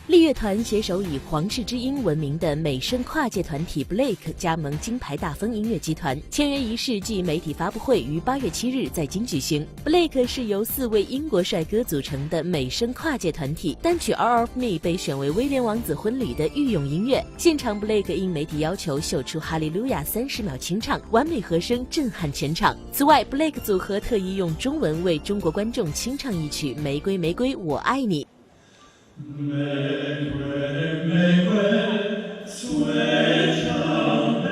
力乐团携手以皇室之音闻名的美声跨界团体 Blake 加盟金牌大风音乐集团，签约仪式暨媒体发布会于8月7日在京举行。Blake 是由4位英国帅哥组成的美声跨界团体，单曲《All of Me》被选为威廉王子婚礼的御用音乐。现场 Blake 应媒体要求秀出哈利路亚30秒清唱，完美和声震撼全场。此外 ，Blake 组合特意用中文为中国观众清唱一曲《玫瑰玫瑰我爱你》。玫瑰，玫瑰，随长悲，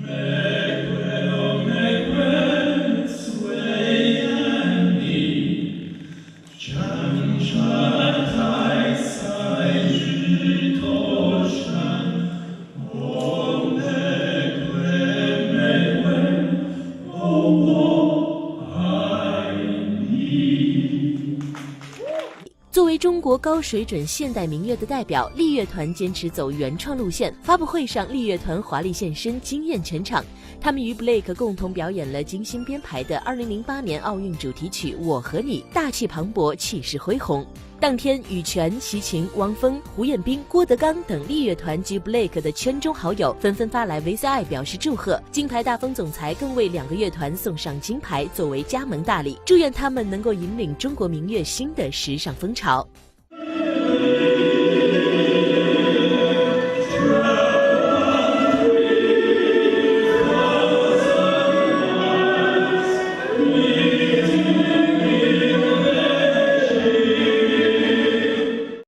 玫瑰哦玫瑰，随眼你，江山太塞枝头山，哦玫瑰，玫瑰，哦我爱你。作为中国高水准现代民乐的代表，力乐团坚持走原创路线。发布会上，力乐团华丽现身，惊艳全场。他们与 Blake 共同表演了精心编排的2008年奥运主题曲《我和你》，大气磅礴，气势恢宏。当天，羽泉、齐秦、汪峰、胡彦斌、郭德纲等力乐团及 Blake 的圈中好友纷纷发来 VCI 表示祝贺。金牌大风总裁更为2个乐团送上金牌作为加盟大礼，祝愿他们能够引领中国民乐新的时尚风潮。